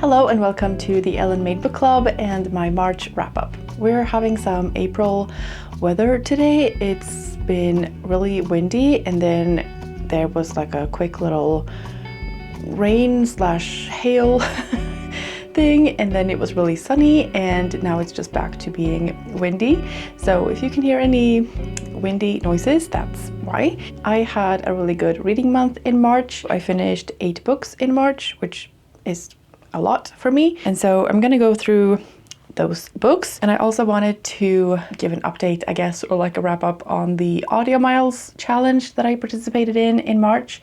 Hello and welcome to the Ellen Made Book Club and my March wrap-up. We're having some April weather today. It's been really windy and then there was like a quick little rain/hail thing, and then it was really sunny, and now it's just back to being windy. So if you can hear any windy noises, that's why. I had a really good reading month in March. I finished 8 books in March, which is a lot for me. And so I'm going to go through those books. And I also wanted to give an update, I guess, or like a wrap up on the Audiomiles challenge that I participated in March,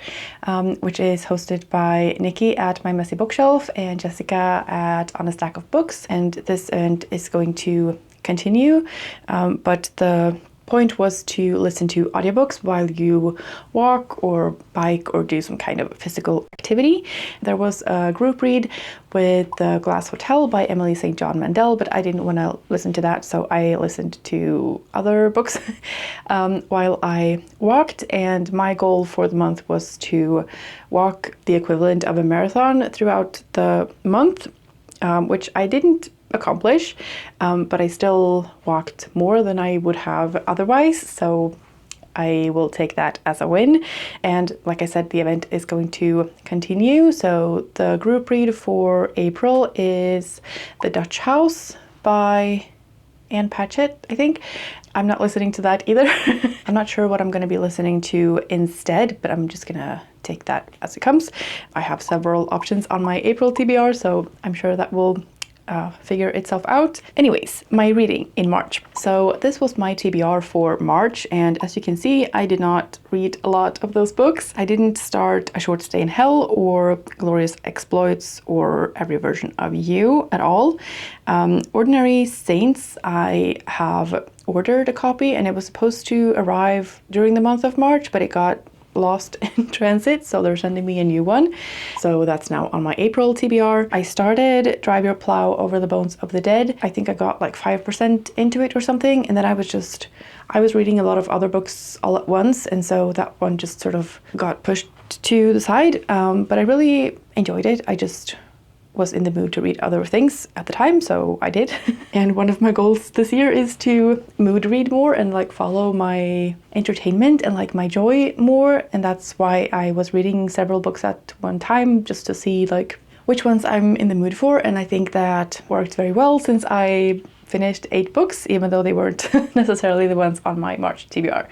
which is hosted by Nicky at My Messy Bookshelf and Jessica at On a Stack of Books. And this event is going to continue, but the point was to listen to audiobooks while you walk or bike or do some kind of physical activity. There was a group read with The Glass Hotel by Emily St. John Mandel, but I didn't want to listen to that, so I listened to other books while I walked. And my goal for the month was to walk the equivalent of a marathon throughout the month, which I didn't accomplish, but I still walked more than I would have otherwise, so I will take that as a win. And like I said, the event is going to continue. So the group read for April is The Dutch House by Patchett, I think. I'm not listening to that either. I'm not sure what I'm going to be listening to instead, but I'm just gonna take that as it comes. I have several options on my April TBR, so I'm sure that will figure itself out. Anyways, my reading in March. So this was my TBR for March, and as you can see, I did not read a lot of those books. I didn't start A Short Stay in Hell or Glorious Exploits or Every Version of You at all. Ordinary Saints, I have ordered a copy and it was supposed to arrive during the month of March, but it got lost in transit, so they're sending me a new one. So that's now on my April TBR. I started Drive Your Plow Over the Bones of the Dead. I think I got like 5% into it or something, and then I was reading a lot of other books all at once, and so that one just sort of got pushed to the side, but I really enjoyed it. I just was in the mood to read other things at the time, so I did. And one of my goals this year is to mood read more and like follow my entertainment and like my joy more, and that's why I was reading several books at one time just to see like which ones I'm in the mood for. And I think that worked very well since I finished 8 books, even though they weren't necessarily the ones on my March TBR.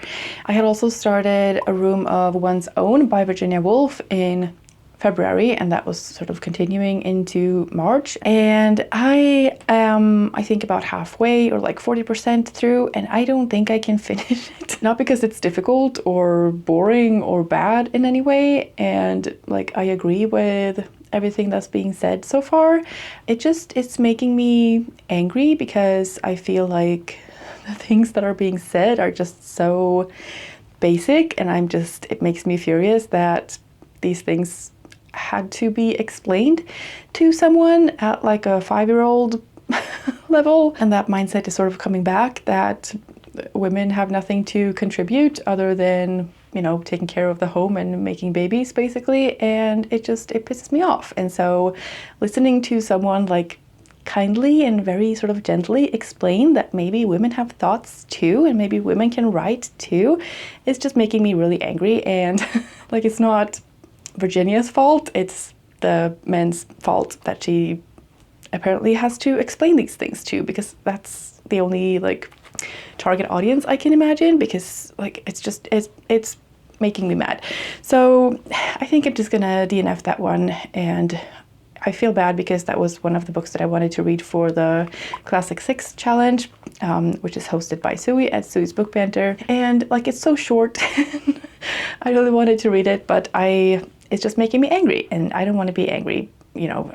I had also started A Room of One's Own by Virginia Woolf in February, and that was sort of continuing into March. And I am, I think, about halfway or like 40% through, and I don't think I can finish it. Not because it's difficult or boring or bad in any way, and like I agree with everything that's being said so far. It's making me angry because I feel like the things that are being said are just so basic, and it makes me furious that these things had to be explained to someone at like a 5-year-old level. And that mindset is sort of coming back, that women have nothing to contribute other than, you know, taking care of the home and making babies basically. And it pisses me off. And so listening to someone like kindly and very sort of gently explain that maybe women have thoughts too and maybe women can write too is just making me really angry. And like, it's not Virginia's fault, it's the men's fault that she apparently has to explain these things to, because that's the only like target audience I can imagine, because like it's making me mad. So I think I'm just gonna DNF that one, and I feel bad because that was one of the books that I wanted to read for the Classic 6 challenge, which is hosted by Suey at Suey's Book Banter, and like it's so short. I really wanted to read it, but it's just making me angry, and I don't want to be angry, you know,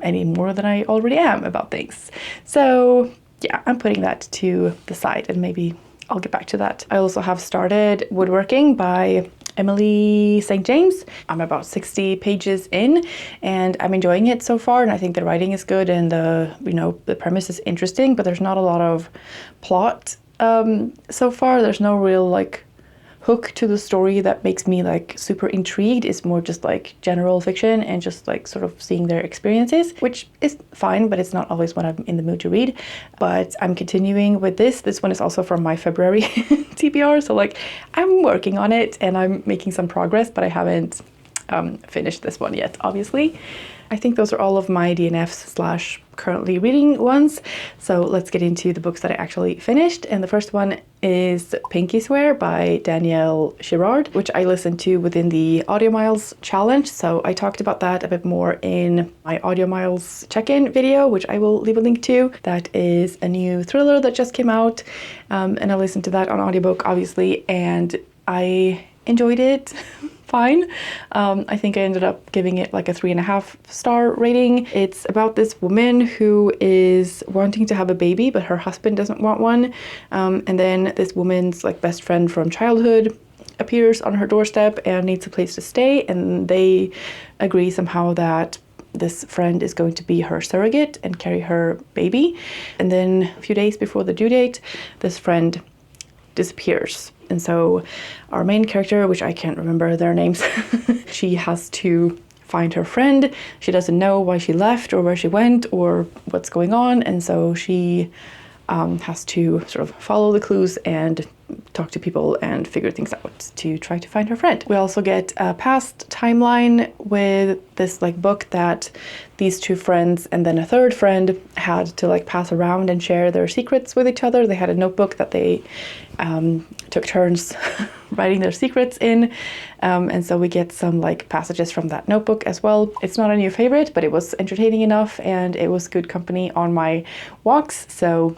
any more than I already am about things. So yeah, I'm putting that to the side, and maybe I'll get back to that. I also have started Woodworking by Emily St. James. I'm about 60 pages in, and I'm enjoying it so far, and I think the writing is good, and the premise is interesting, but there's not a lot of plot so far. There's no real like hook to the story that makes me like super intrigued. It's more just like general fiction and just like sort of seeing their experiences, which is fine, but it's not always when I'm in the mood to read. But I'm continuing with this. This one is also from my February TBR, so like I'm working on it and I'm making some progress, but I haven't finished this one yet, obviously. I think those are all of my DNFs / currently reading ones. So let's get into the books that I actually finished. And the first one is Pinky Swear by Danielle Girard, which I listened to within the Audiomiles challenge. So I talked about that a bit more in my Audiomiles check-in video, which I will leave a link to. That is a new thriller that just came out. And I listened to that on audiobook, obviously, and I enjoyed it. Fine. I think I ended up giving it like a 3.5-star rating. It's about this woman who is wanting to have a baby, but her husband doesn't want one. And then this woman's like best friend from childhood appears on her doorstep and needs a place to stay. And they agree somehow that this friend is going to be her surrogate and carry her baby. And then a few days before the due date, this friend disappears. And so our main character, which I can't remember their names, she has to find her friend. She doesn't know why she left or where she went or what's going on. And so she has to sort of follow the clues and talk to people and figure things out to try to find her friend. We also get a past timeline with this like book that these two friends and then a third friend had to like pass around and share their secrets with each other. They had a notebook that they took turns writing their secrets in. And so we get some like passages from that notebook as well. It's not a new favorite, but it was entertaining enough and it was good company on my walks. So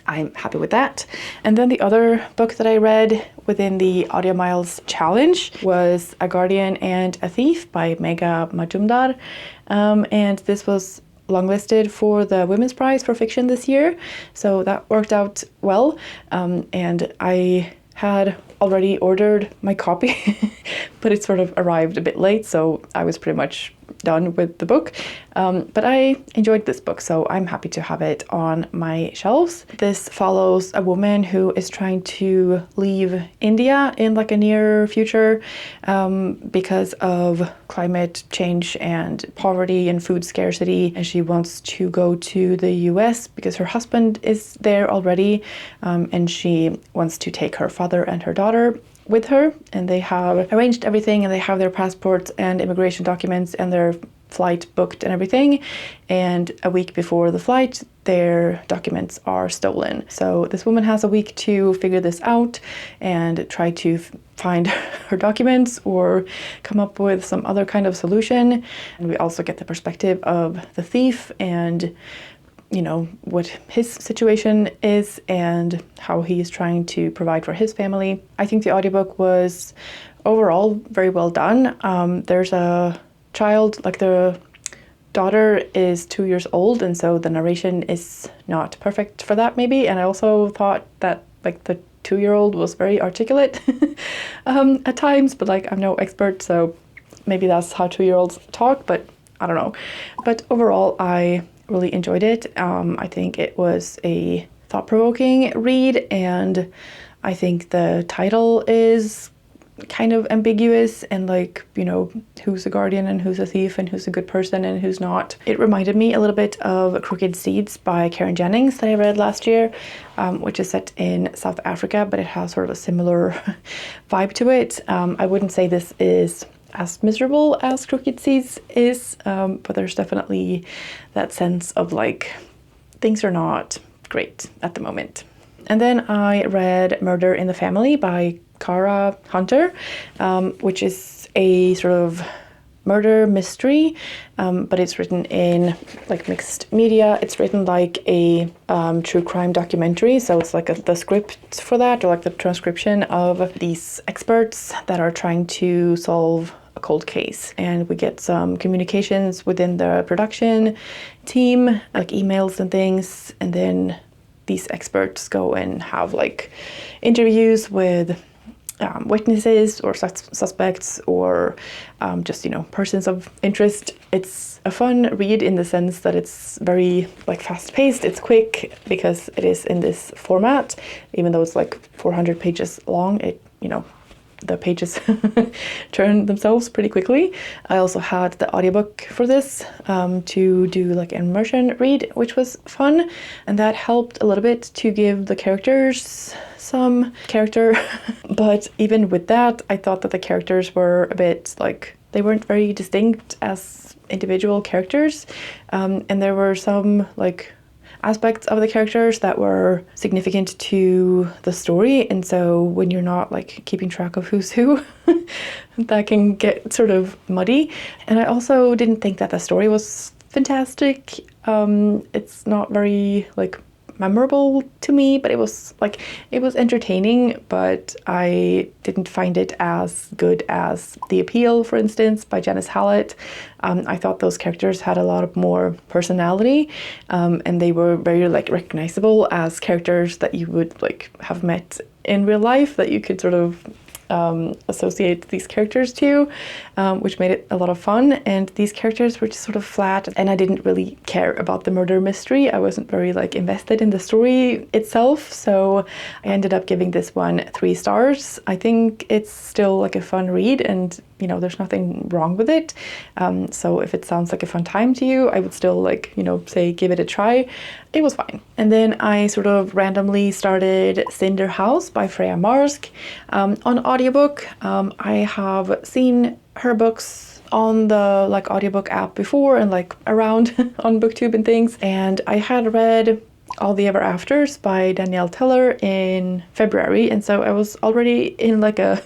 I'm happy with that. And then the other book that I read within the Audiomiles challenge was A Guardian and a Thief by Megha Majumdar. And this was longlisted for the Women's Prize for Fiction this year. So that worked out well. And I had already ordered my copy, but it sort of arrived a bit late. So I was pretty much done with the book. But I enjoyed this book, so I'm happy to have it on my shelves. This follows a woman who is trying to leave India in like a near future because of climate change and poverty and food scarcity. And she wants to go to the US because her husband is there already. And she wants to take her father and her daughter with her, and they have arranged everything and they have their passports and immigration documents and their flight booked and everything. And a week before the flight, their documents are stolen. So this woman has a week to figure this out and try to find her documents or come up with some other kind of solution. And we also get the perspective of the thief and you know, what his situation is and how he is trying to provide for his family. I think the audiobook was overall very well done. There's a child, like the daughter is 2 years old, and so the narration is not perfect for that maybe. And I also thought that like the 2-year-old was very articulate at times, but like I'm no expert, so maybe that's how 2-year-olds talk, but I don't know. But overall, I really enjoyed it. I think it was a thought-provoking read, and I think the title is kind of ambiguous and like, you know, who's a guardian and who's a thief and who's a good person and who's not. It reminded me a little bit of Crooked Seeds by Karen Jennings that I read last year, which is set in South Africa, but it has sort of a similar vibe to it. I wouldn't say this is as miserable as Crooked Seeds is, but there's definitely that sense of like things are not great at the moment. And then I read Murder in the Family by Cara Hunter, which is a sort of murder mystery, but it's written in like mixed media. It's written like a true crime documentary, so it's like the script for that, or like the transcription of these experts that are trying to solve a cold case. And we get some communications within the production team, like emails and things, and then these experts go and have like interviews with witnesses or suspects or just, you know, persons of interest. It's a fun read in the sense that it's very like fast-paced. It's quick because it is in this format. Even though it's like 400 pages long, it, you know, the pages turn themselves pretty quickly. I also had the audiobook for this to do like immersion read, which was fun, and that helped a little bit to give the characters some character. But even with that, I thought that the characters were a bit like, they weren't very distinct as individual characters, and there were some like aspects of the characters that were significant to the story, and so when you're not like keeping track of who's who, that can get sort of muddy. And I also didn't think that the story was fantastic. It's not very like memorable to me, but it was entertaining, but I didn't find it as good as The Appeal, for instance, by Janice Hallett. I thought those characters had a lot of more personality, and they were very like recognizable as characters that you would like have met in real life, that you could sort of associate these characters to, which made it a lot of fun. And these characters were just sort of flat, and I didn't really care about the murder mystery. I wasn't very like invested in the story itself, so I ended up giving this one 3 stars. I think it's still like a fun read, and you know, there's nothing wrong with it. So if it sounds like a fun time to you, I would still like, you know, say give it a try. It was fine. And then I sort of randomly started Cinder House by Freya Marske on audiobook. I have seen her books on the like audiobook app before and like around on booktube and things, and I had read All the Ever Afters by Danielle Teller in February, and so I was already in like a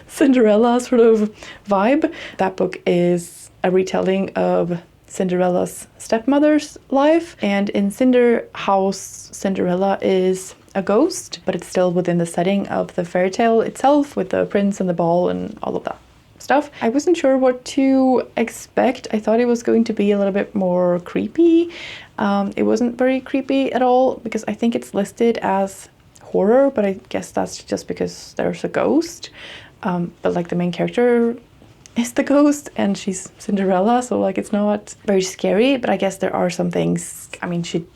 Cinderella sort of vibe. That book is a retelling of Cinderella's stepmother's life, and in Cinder House, Cinderella is a ghost, but it's still within the setting of the fairy tale itself, with the prince and the ball and all of that stuff. I wasn't sure what to expect. I thought it was going to be a little bit more creepy. It wasn't very creepy at all, because I think it's listed as horror, but I guess that's just because there's a ghost. But like the main character is the ghost and she's Cinderella, so like it's not very scary, but I guess there are some things. I mean, she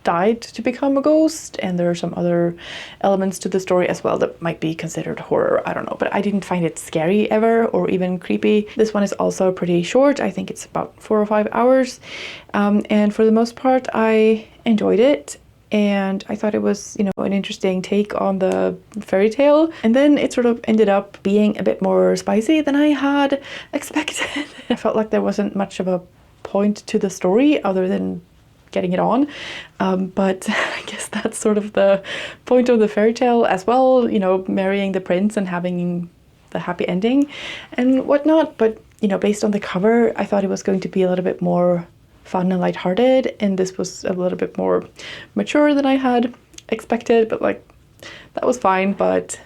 died to become a ghost, and there are some other elements to the story as well that might be considered horror. I don't know, but I didn't find it scary ever or even creepy. This one is also pretty short. I think it's about 4 or 5 hours, and for the most part I enjoyed it, and I thought it was, you know, an interesting take on the fairy tale. And then it sort of ended up being a bit more spicy than I had expected. I felt like there wasn't much of a point to the story other than getting it on, but I guess that's sort of the point of the fairy tale as well, you know, marrying the prince and having the happy ending and whatnot. But you know, based on the cover, I thought it was going to be a little bit more fun and lighthearted, and this was a little bit more mature than I had expected, but like that was fine. But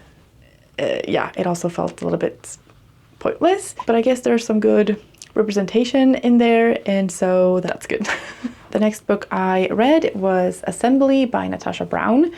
yeah, it also felt a little bit pointless, but I guess there's some good representation in there, and so that's good. The next book I read was Assembly by Natasha Brown,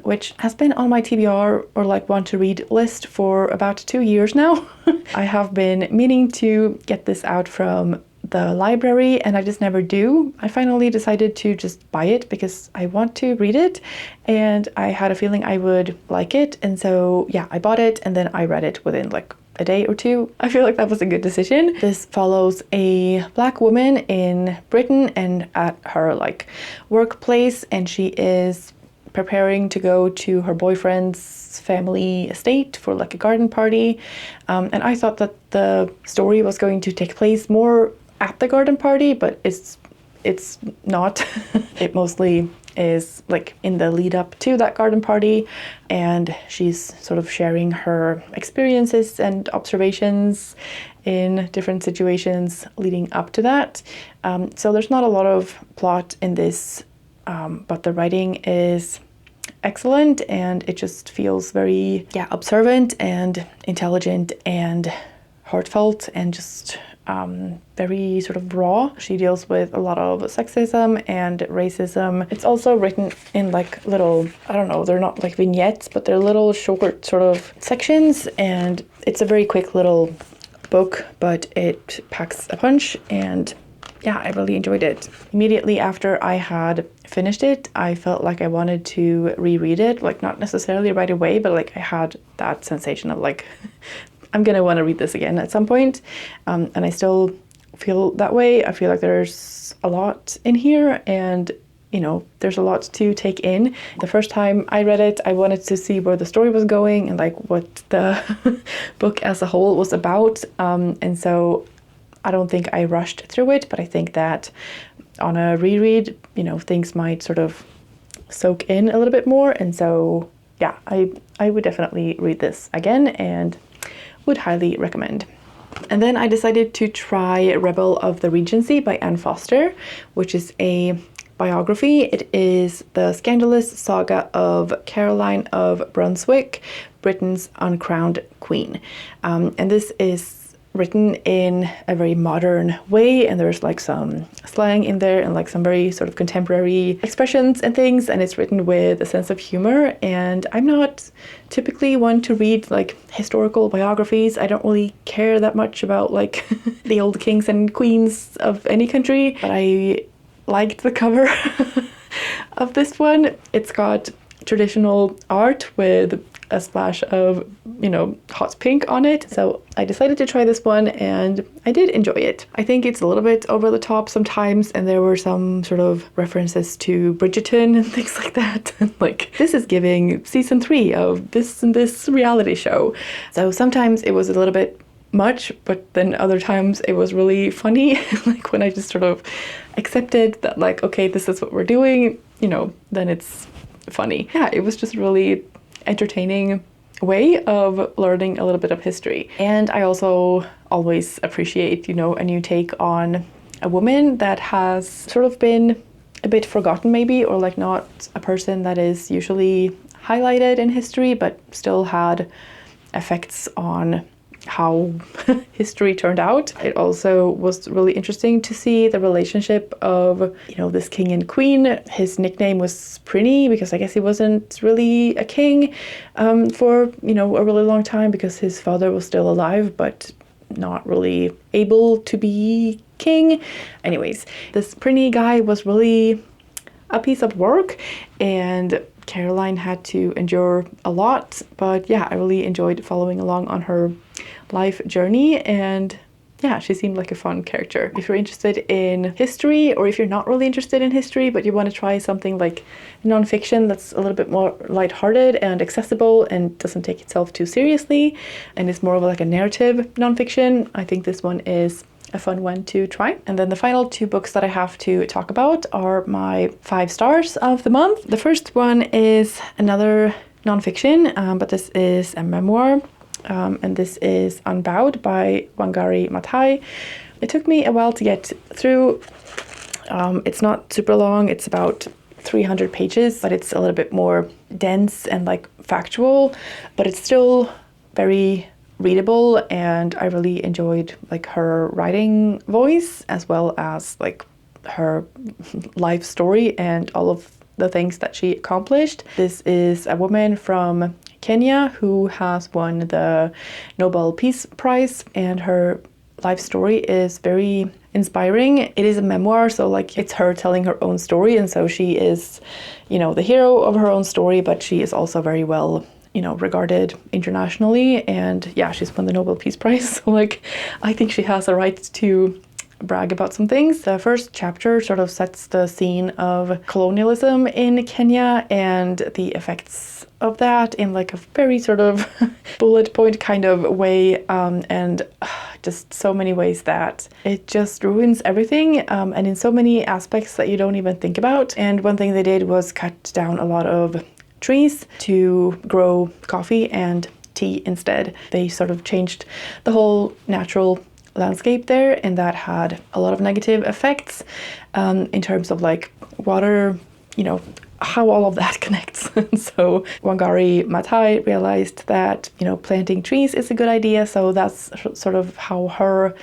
which has been on my TBR or like want to read list for about 2 years now. I have been meaning to get this out from the library, and I just never do. I finally decided to just buy it because I want to read it, and I had a feeling I would like it, and so yeah, I bought it, and then I read it within like a day or two. I feel like that was a good decision. This follows a Black woman in Britain and at her like workplace, and she is preparing to go to her boyfriend's family estate for like a garden party, and I thought that the story was going to take place more at the garden party, but it's not. It mostly is like in the lead up to that garden party, and she's sort of sharing her experiences and observations in different situations leading up to that. So there's not a lot of plot in this, but the writing is excellent, and it just feels very observant and intelligent and heartfelt and just very sort of raw. She deals with a lot of sexism and racism. It's also written in like little, I don't know, they're not like vignettes, but they're little short sort of sections, and it's a very quick little book, but it packs a punch, and yeah, I really enjoyed it. Immediately after I had finished it, I felt like I wanted to reread it, like not necessarily right away, but like I had that sensation of like, I'm gonna want to read this again at some point. And I still feel that way. I feel like there's a lot in here, and you know, there's a lot to take in. The first time I read it, I wanted to see where the story was going and like what the book as a whole was about. And so I don't think I rushed through it, but I think that on a reread, you know, things might sort of soak in a little bit more. And so, yeah, I would definitely read this again and would highly recommend. And then I decided to try Rebel of the Regency by Anne Foster, which is a biography. It is the scandalous saga of Caroline of Brunswick, Britain's uncrowned queen. And this is written in a very modern way, and there's like some slang in there and like some very sort of contemporary expressions and things, and it's written with a sense of humor. And I'm not typically one to read like historical biographies. I don't really care that much about like the old kings and queens of any country, but I liked the cover of this one. It's got traditional art with a splash of, you know, hot pink on it. So I decided to try this one and I did enjoy it. I think it's a little bit over the top sometimes, and there were some sort of references to Bridgerton and things like that. Like, this is giving season 3 of this and this reality show. So sometimes it was a little bit much, but then other times it was really funny. Like when I just sort of accepted that like, okay, this is what we're doing, you know, then it's funny. Yeah, it was just really entertaining way of learning a little bit of history. And I also always appreciate, you know, a new take on a woman that has sort of been a bit forgotten maybe, or like not a person that is usually highlighted in history, but still had effects on how history turned out. It also was really interesting to see the relationship of, you know, this king and queen. His nickname was Prinny because I guess he wasn't really a king for, you know, a really long time because his father was still alive, but not really able to be king. Anyways, this Prinny guy was really a piece of work, and Caroline had to endure a lot, but yeah, I really enjoyed following along on her life journey, and yeah, she seemed like a fun character. If you're interested in history, or if you're not really interested in history but you want to try something like nonfiction that's a little bit more lighthearted and accessible and doesn't take itself too seriously and is more of like a narrative nonfiction, I think this one is a fun one to try. And then the final 2 books that I have to talk about are my 5 stars of the month. The first one is another nonfiction, but this is a memoir. And this is Unbowed by Wangari Maathai. It took me a while to get through. It's not super long. It's about 300 pages, but it's a little bit more dense and like factual, but it's still very readable, and I really enjoyed like her writing voice as well as like her life story and all of the things that she accomplished. This is a woman from Kenya who has won the Nobel Peace Prize, and her life story is very inspiring. It is a memoir, so like it's her telling her own story, and so she is, you know, the hero of her own story, but she is also very well, you know, regarded internationally, and yeah, she's won the Nobel Peace Prize. So like, I think she has a right to brag about some things. The first chapter sort of sets the scene of colonialism in Kenya and the effects of that in like a very sort of bullet point kind of way, and just so many ways that it just ruins everything, and in so many aspects that you don't even think about. And one thing they did was cut down a lot of trees to grow coffee and tea instead. They sort of changed the whole natural landscape there, and that had a lot of negative effects in terms of like water, you know, how all of that connects. So Wangari Maathai realized that, you know, planting trees is a good idea, so that's sort of how her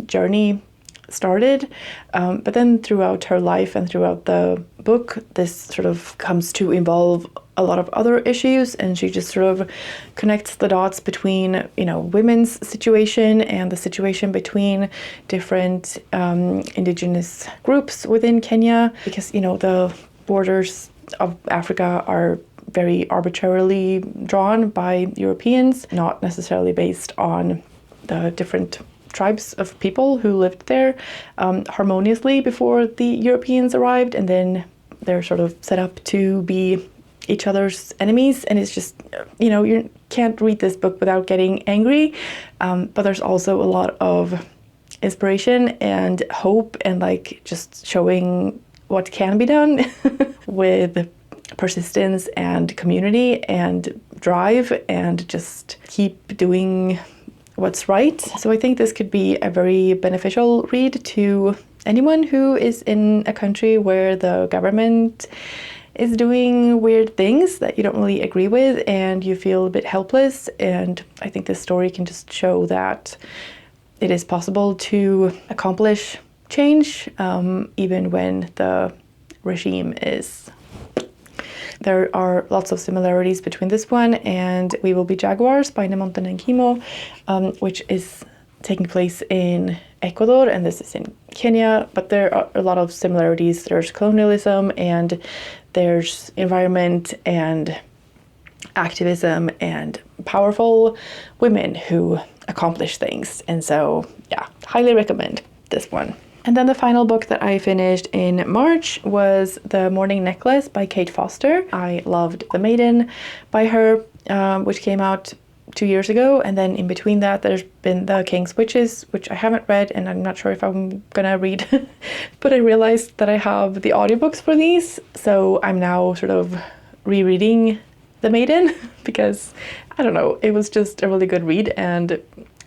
journey started. But then throughout her life and throughout the book, this sort of comes to involve a lot of other issues, and she just sort of connects the dots between, you know, women's situation and the situation between different indigenous groups within Kenya, because, you know, the borders of Africa are very arbitrarily drawn by Europeans, not necessarily based on the different tribes of people who lived there harmoniously before the Europeans arrived, and then they're sort of set up to be each other's enemies. And it's just, you know, you can't read this book without getting angry, but there's also a lot of inspiration and hope, and like just showing what can be done with persistence and community and drive, and just keep doing what's right. So I think this could be a very beneficial read to anyone who is in a country where the government is doing weird things that you don't really agree with and you feel a bit helpless. And I think this story can just show that it is possible to accomplish change, even when the regime is. There are lots of similarities between this one and We Will Be Jaguars by Nemonte Nkimo, which is taking place in Ecuador, and this is in Kenya, but there are a lot of similarities. There's colonialism, and there's environment and activism and powerful women who accomplish things. And so, yeah, highly recommend this one. And then the final book that I finished in March was The Mourning Necklace by Kate Foster. I loved The Maiden by her, which came out 2 years ago. And then in between that, there's been The King's Witches, which I haven't read, and I'm not sure if I'm gonna read. But I realized that I have the audiobooks for these, so I'm now sort of rereading The Maiden because, I don't know, it was just a really good read and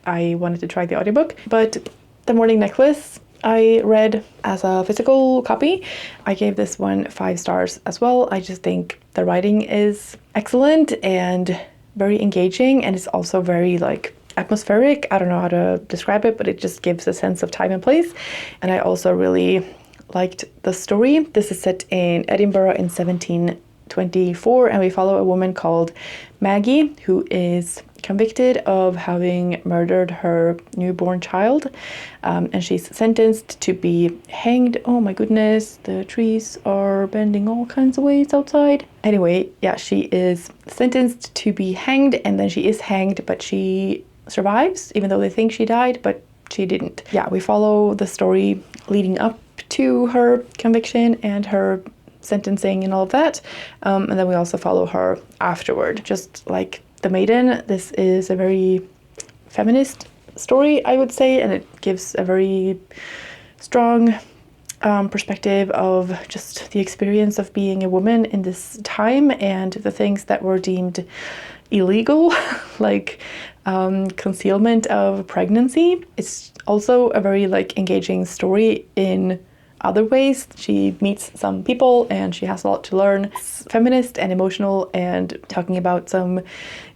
I wanted to try the audiobook. But The Mourning Necklace I read as a physical copy. I gave this one 5 stars as well. I just think the writing is excellent and very engaging, and it's also very like atmospheric. I don't know how to describe it, but it just gives a sense of time and place. And I also really liked the story. This is set in Edinburgh in 1724, and we follow a woman called Maggie who is convicted of having murdered her newborn child, and she's sentenced to be hanged. Oh my goodness, the trees are bending all kinds of ways outside. Anyway, yeah, she is sentenced to be hanged, and then she is hanged, but she survives, even though they think she died, but she didn't. Yeah, we follow the story leading up to her conviction and her sentencing and all of that, and then we also follow her afterward. Just like The Maiden, this is a very feminist story, I would say, and it gives a very strong perspective of just the experience of being a woman in this time and the things that were deemed illegal, like concealment of pregnancy. It's also a very like engaging story in other ways. She meets some people and she has a lot to learn. It's feminist and emotional and talking about some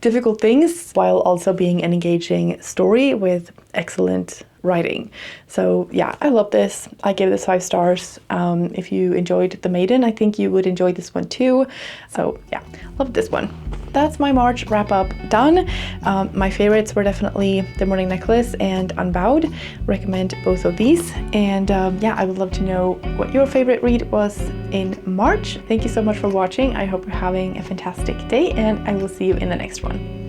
difficult things while also being an engaging story with excellent writing. So yeah, I love this. I give this 5 stars. If you enjoyed The Maiden, I think you would enjoy this one too. So yeah, love this one. That's my March wrap up done. My favorites were definitely The Mourning Necklace and Unbowed. Recommend both of these. And yeah, I would love to know what your favorite read was in March. Thank you so much for watching. I hope you're having a fantastic day, and I will see you in the next one.